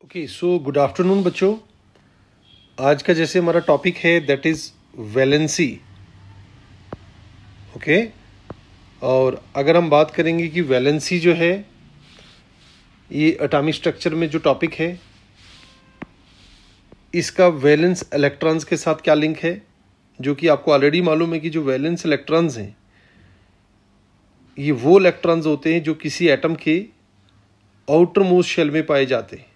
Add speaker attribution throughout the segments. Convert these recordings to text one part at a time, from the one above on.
Speaker 1: Okay so good afternoon बच्चों। आज का जैसे हमारा टॉपिक है दैट इज वैलेंसी। ओके, और अगर हम बात करेंगे कि वैलेंसी जो है ये एटॉमिक स्ट्रक्चर में जो टॉपिक है इसका वैलेंस इलेक्ट्रॉन्स के साथ क्या लिंक है, जो कि आपको ऑलरेडी मालूम है कि जो वैलेंस इलेक्ट्रॉन्स हैं ये वो इलेक्ट्रॉन्स होते हैं जो किसी एटम के आउटर मोस्ट शेल में पाए जाते हैं,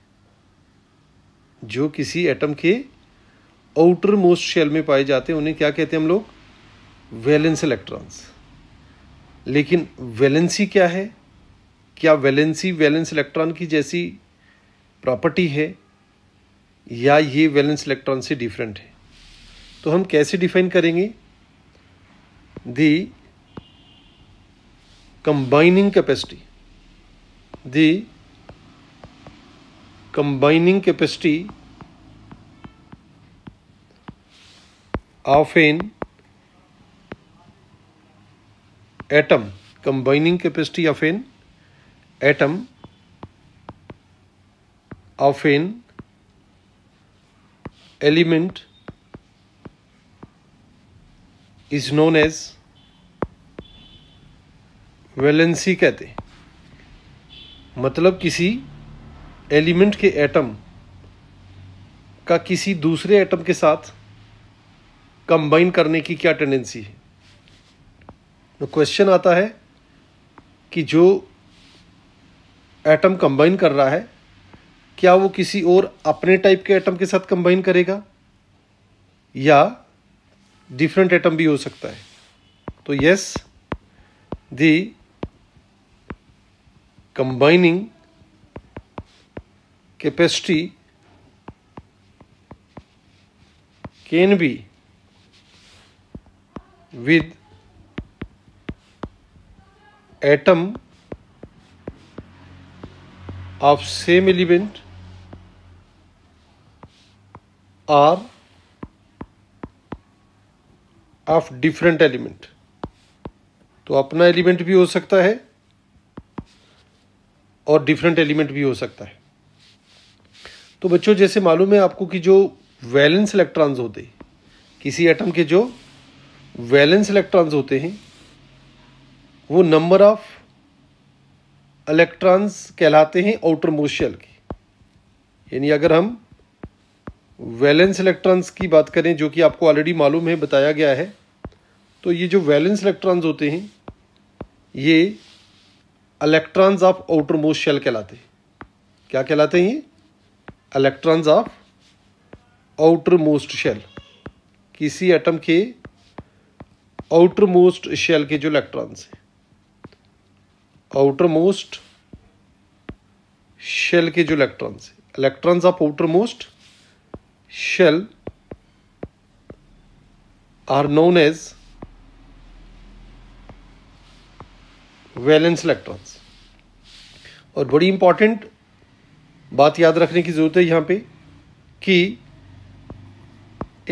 Speaker 1: जो किसी एटम के आउटर मोस्ट शेल में पाए जाते हैं उन्हें क्या कहते हैं हम लोग, वैलेंस इलेक्ट्रॉन्स। लेकिन वैलेंसी क्या है, क्या वैलेंसी वैलेंस इलेक्ट्रॉन की जैसी प्रॉपर्टी है या ये वैलेंस इलेक्ट्रॉन से डिफरेंट है? तो हम कैसे डिफाइन करेंगे? The combining capacity, the combining capacity of an atom, combining capacity of an atom of an element is known as valency कहते हैं। मतलब किसी एलिमेंट के एटम का किसी दूसरे एटम के साथ कंबाइन करने की क्या टेंडेंसी है। तो क्वेश्चन आता है कि जो एटम कंबाइन कर रहा है क्या वो किसी और अपने टाइप के एटम के साथ कंबाइन करेगा या डिफरेंट एटम भी हो सकता है। तो yes, the combining capacity can be with atom of same element or of different element। तो अपना एलिमेंट भी हो सकता है और डिफरेंट एलिमेंट भी हो सकता है। तो बच्चों जैसे मालूम है आपको कि जो वैलेंस इलेक्ट्रॉन्स होते हैं, किसी एटम के जो वैलेंस इलेक्ट्रॉन्स होते हैं वो नंबर ऑफ इलेक्ट्रॉन्स कहलाते हैं आउटर मोस्ट शेल के। यानी अगर हम वैलेंस इलेक्ट्रॉन्स की बात करें जो कि आपको ऑलरेडी मालूम है, बताया गया है, तो ये जो वैलेंस इलेक्ट्रॉन्स होते हैं ये electrons of outermost shell कहलाते हैं। क्या कहलाते हैं ये? Electrons of outermost shell. किसी एटम के आउटर मोस्ट शेल के जो इलेक्ट्रॉन्स हैं, आउटर मोस्ट शेल के जो इलेक्ट्रॉन्स हैं, electrons of outermost shell are known as valence electrons. और बड़ी इंपॉर्टेंट बात याद रखने की जरूरत है यहां पे कि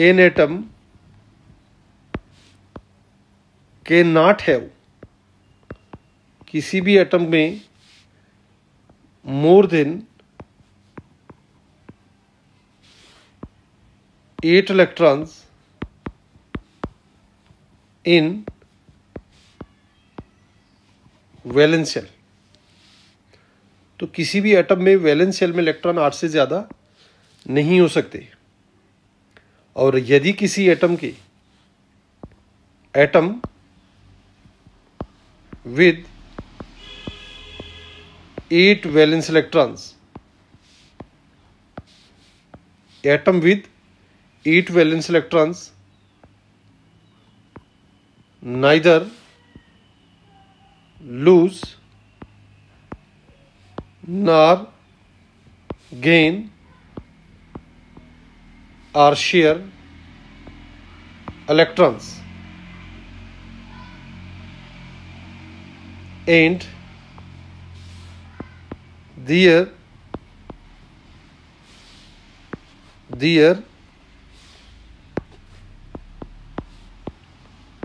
Speaker 1: an atom can not have, किसी भी एटम में more than 8 electrons in valence shell. तो किसी भी एटम में वैलेंस शेल में इलेक्ट्रॉन 8 से ज्यादा नहीं हो सकते। और यदि किसी एटम के atom with 8 valence electrons, atom with 8 valence electrons neither lose nor gain or share electrons, and their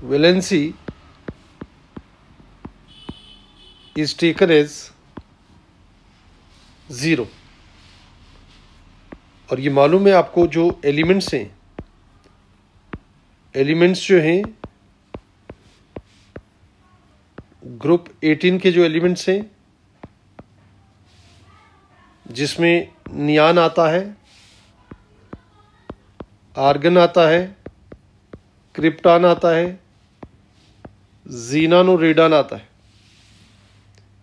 Speaker 1: valency is taken as 0। और ये मालूम है आपको जो एलिमेंट्स हैं, एलिमेंट्स जो हैं ग्रुप 18 के जो एलिमेंट्स हैं, जिसमें नियान आता है, आर्गन आता है, क्रिप्टॉन आता है, जीनान और रेडान आता है।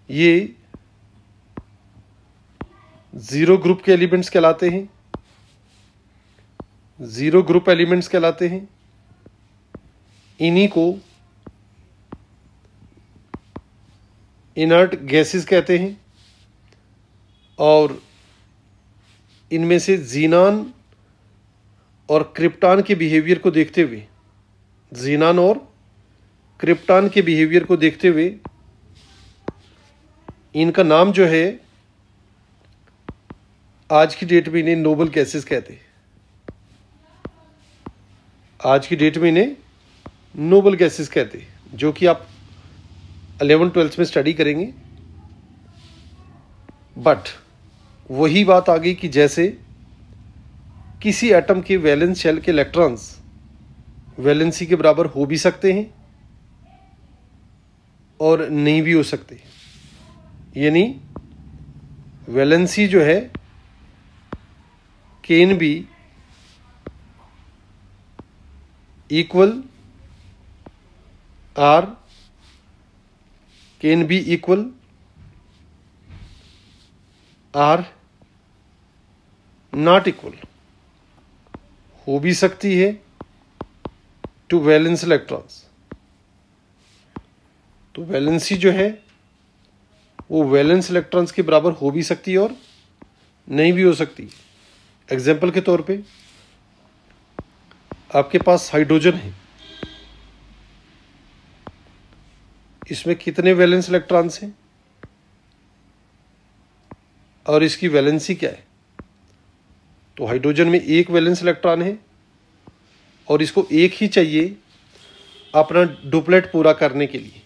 Speaker 1: ये 0 ग्रुप के एलिमेंट्स कहलाते हैं, 0 ग्रुप एलिमेंट्स कहलाते हैं। इन्हीं को इनर्ट गैसेस कहते हैं। और इनमें से जीनान और क्रिप्टॉन के बिहेवियर को देखते हुए, जीनान और क्रिप्टॉन के बिहेवियर को देखते हुए इनका नाम जो है आज की डेट में इन्हें नोबल गैसेस कहते हैं। आज की डेट में इन्हें नोबल गैसेस कहते हैं, जो कि आप 11th-12th में स्टडी करेंगे। बट वही बात आ गई कि जैसे किसी एटम के वैलेंस शेल के इलेक्ट्रॉन्स वैलेंसी के बराबर हो भी सकते हैं और नहीं भी हो सकते। यानी वैलेंसी जो है can be equal or can be equal or not equal, हो भी सकती है टू वैलेंस इलेक्ट्रॉन्स। तो वैलेंसी जो है वो वैलेंस इलेक्ट्रॉन्स के बराबर हो भी सकती है और नहीं भी हो सकती। एग्जाम्पल के तौर पे आपके पास हाइड्रोजन है, इसमें कितने वैलेंस इलेक्ट्रॉन्स हैं और इसकी वैलेंसी क्या है? तो हाइड्रोजन में 1 वैलेंस इलेक्ट्रॉन है और इसको 1 ही चाहिए अपना डुप्लेट पूरा करने के लिए।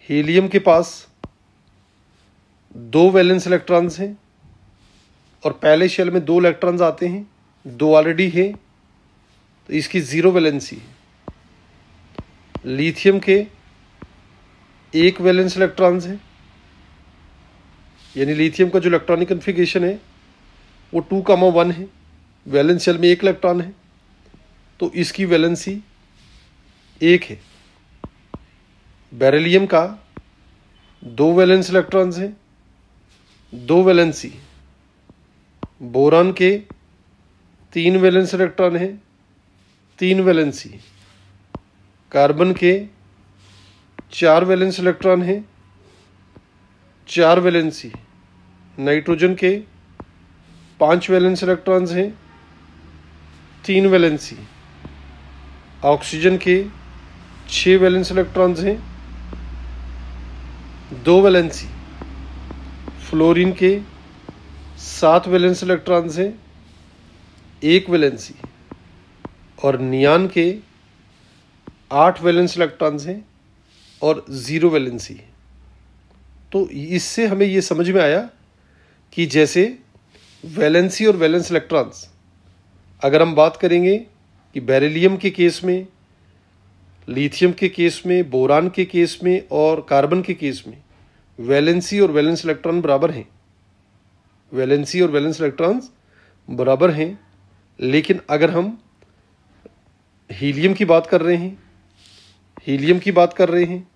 Speaker 1: हीलियम के पास 2 वैलेंस इलेक्ट्रॉन्स हैं और पहले शेल में 2 इलेक्ट्रॉन्स आते हैं, 2 ऑलरेडी है, तो इसकी 0 वैलेंसी है। लिथियम के 1 वैलेंस इलेक्ट्रॉन्स हैं, यानी लिथियम का जो इलेक्ट्रॉनिक कन्फिगरेशन है वो 2,1 है, वैलेंस शेल में 1 इलेक्ट्रॉन है, तो इसकी वैलेंसी 1 है। बेरिलियम का 2 वैलेंस इलेक्ट्रॉन्स हैं, 2 वैलेंसी। बोरान के 3 वैलेंस इलेक्ट्रॉन हैं, 3 वैलेंसी। कार्बन के 4 वैलेंस इलेक्ट्रॉन हैं, 4 वैलेंसी। नाइट्रोजन के 5 वैलेंस इलेक्ट्रॉन्स हैं, 3 वैलेंसी। ऑक्सीजन के 6 वैलेंस इलेक्ट्रॉन्स हैं, 2 वैलेंसी। फ्लोरीन के 7 वैलेंस इलेक्ट्रॉन्स हैं, 1 वैलेंसी। और नियान के 8 वैलेंस इलेक्ट्रॉन्स हैं और 0 वैलेंसी। तो इससे हमें ये समझ में आया कि जैसे वैलेंसी और वैलेंस इलेक्ट्रॉन्स, अगर हम बात करेंगे कि बेरिलियम के केस में, लिथियम के केस में, बोरान के केस में और कार्बन के केस में वैलेंसी और वैलेंस इलेक्ट्रॉन बराबर हैं, वैलेंसी और वैलेंस इलेक्ट्रॉन्स बराबर हैं। लेकिन अगर हम हीलियम की बात कर रहे हैं, हीलियम की बात कर रहे हैं,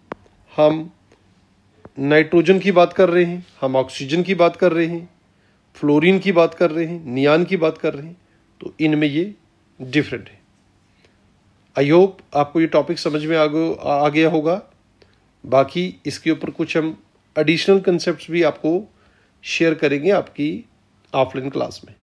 Speaker 1: हम नाइट्रोजन की बात कर रहे हैं, हम ऑक्सीजन की बात कर रहे हैं, फ्लोरीन की बात कर रहे हैं, नियान की बात कर रहे हैं, तो इनमें ये डिफरेंट है। आई होप आपको ये टॉपिक समझ में आ गया होगा। बाकी इसके ऊपर कुछ हम एडिशनल कंसेप्ट्स भी आपको शेयर करेंगे आपकी ऑफलाइन क्लास में।